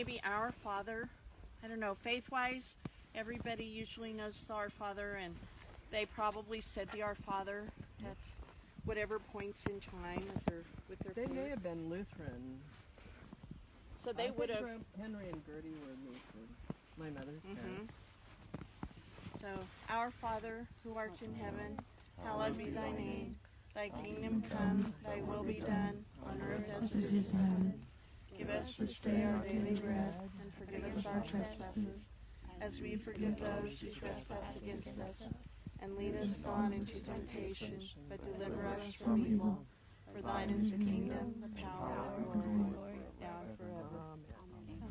maybe Our Father. I don't know, faith-wise, everybody usually knows the Our Father, and they probably said the Our Father at whatever points in time with their They faith. may have been Lutheran. So they would have. Henry and Gertie were Lutheran. My mother's parents. So, Our Father, who art in heaven, hallowed be thy name. Thy kingdom come, thy will be done, on earth as it is in heaven. Give us this day our daily bread, and forgive us our trespasses, as we forgive those who trespass against us. And lead us not into temptation, but deliver us from evil. For thine is the kingdom, the power, and the glory, now and forever.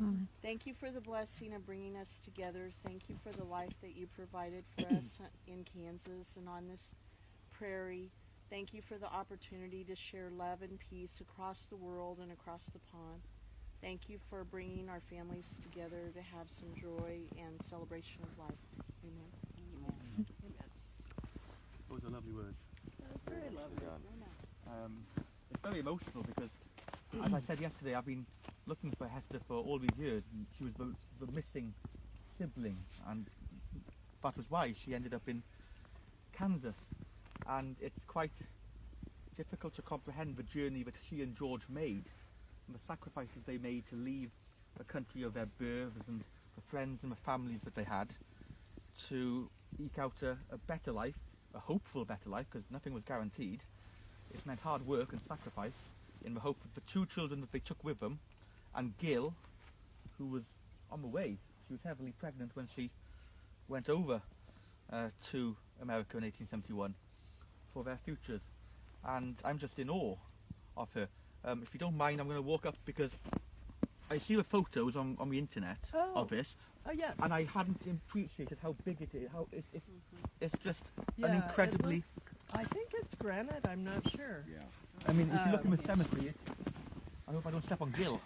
Amen. Thank you for the blessing of bringing us together. Thank you for the life that you provided for us in Kansas and on this prairie. Thank you for the opportunity to share love and peace across the world and across the pond. Thank you for bringing our families together to have some joy and celebration of life. Amen. Amen. Those are lovely words. Very lovely. It's very emotional because, as I said yesterday, I've been looking for Hester for all these years, and she was the missing sibling, and that was why she ended up in Kansas. And it's quite difficult to comprehend the journey that she and George made, and the sacrifices they made to leave the country of their births and the friends and the families that they had to eke out a better life, a hopeful better life, because nothing was guaranteed. It meant hard work and sacrifice in the hope that the two children that they took with them, and Gil, who was on the way, she was heavily pregnant when she went over to America in 1871, for their futures. And I'm just in awe of her. If you don't mind, I'm going to walk up because I see the photos on the internet of this, yeah. and I hadn't appreciated how big it is. How it's just an incredibly. I think it's granite. I'm not sure. Yeah. I mean, if you look in the cemetery, I hope I don't step on Gil.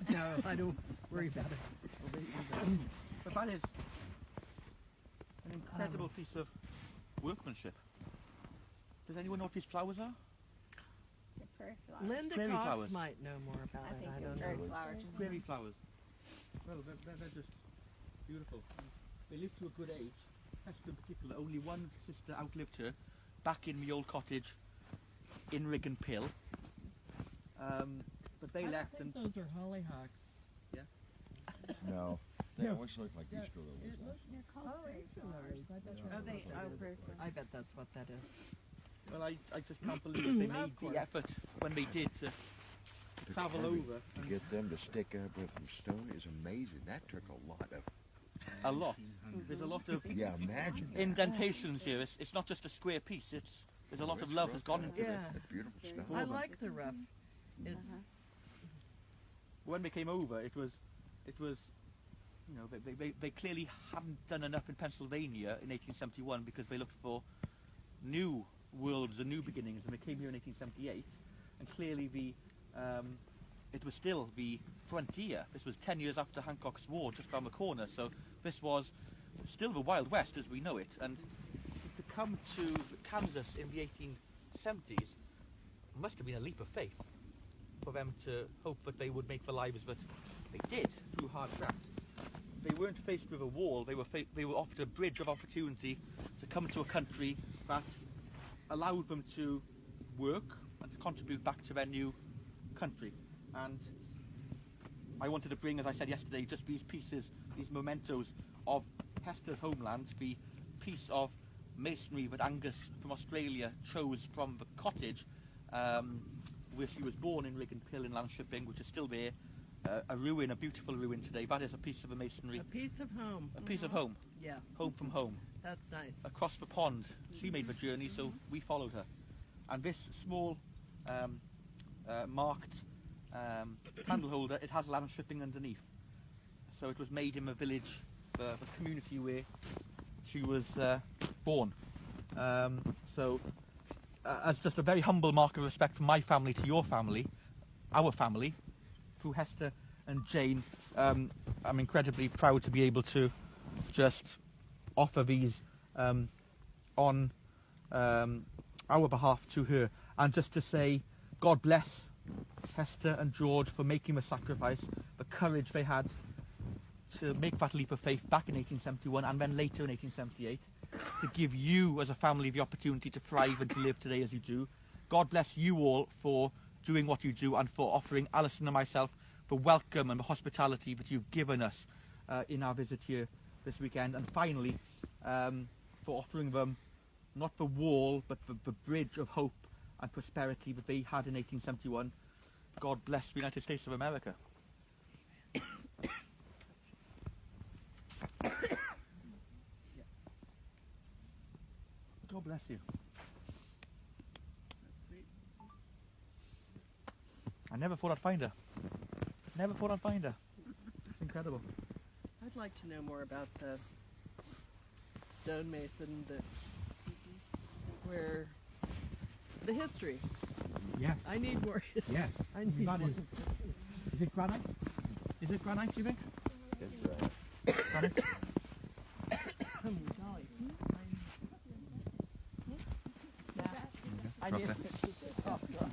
No, I don't worry about it. But that is an incredible piece of workmanship. Does anyone know what these flowers are? The prairie flowers. Linda Prairie Cox flowers. might know more about I it. think I they're don't prairie know. flowers. Prairie flowers. Well, they're just beautiful. They lived to a good age. Hester in particular, only one sister outlived her, back in the old cottage in Riggin Pill. But they left, and those are hollyhocks. No, they always look like Easter It lilies. looks, they're called prairie flowers. I bet Oh, they are prairie flowers. I bet that's what that is. well, I just can't believe they Of made course. the effort when they did to travel over. To get them to stick up with some stone is amazing. That took a lot of. A lot. There's a lot of Yeah, imagine that. indentations here. It's not just a square piece. There's a lot of love has gone into Yeah. this. That's beautiful stuff. I like the rough. It's When they came over, it was, you know, they clearly hadn't done enough in Pennsylvania in 1871 because they looked for new worlds and new beginnings, and they came here in 1878, and clearly it was still the frontier. This was 10 years after Hancock's War, just around the corner, so this was still the Wild West as we know it, and to come to Kansas in the 1870s must have been a leap of faith for them to hope that they would make the lives that they did through hard graft. They weren't faced with a wall, they were offered a bridge of opportunity to come to a country that allowed them to work and to contribute back to their new country. And I wanted to bring, as I said yesterday, just these pieces, these mementos of Hester's homeland, the piece of masonry that Angus from Australia chose from the cottage where she was born in Riggin Pill in Landshipping, which is still there, a ruin, a beautiful ruin today. That is a piece of the masonry, a piece of home. a piece of home, Yeah, home from home. that's nice. Across the pond, she made the journey, so we followed her. And this small marked candle holder, it has Landshipping underneath. So it was made in the village, the community where she was born. So as just a very humble mark of respect from my family to your family, our family, through Hester and Jane, I'm incredibly proud to be able to just offer these on our behalf to her, and just to say God bless Hester and George for making the sacrifice, the courage they had to make that leap of faith back in 1871 and then later in 1878 to give you as a family the opportunity to thrive and to live today as you do. God bless you all for doing what you do and for offering Alison and myself the welcome and the hospitality that you've given us in our visit here this weekend. And finally, for offering them not the wall but the bridge of hope and prosperity that they had in 1871. God bless the United States of America. God bless you. That's sweet. I never thought I'd find her. Never thought I'd find her. It's incredible. I'd like to know more about the stonemason where the history. Yeah. I need more history. Yeah. I need That more. is it granite? Is it granite, do you think? Granite? Golly. I need Chocolate. Oh, God.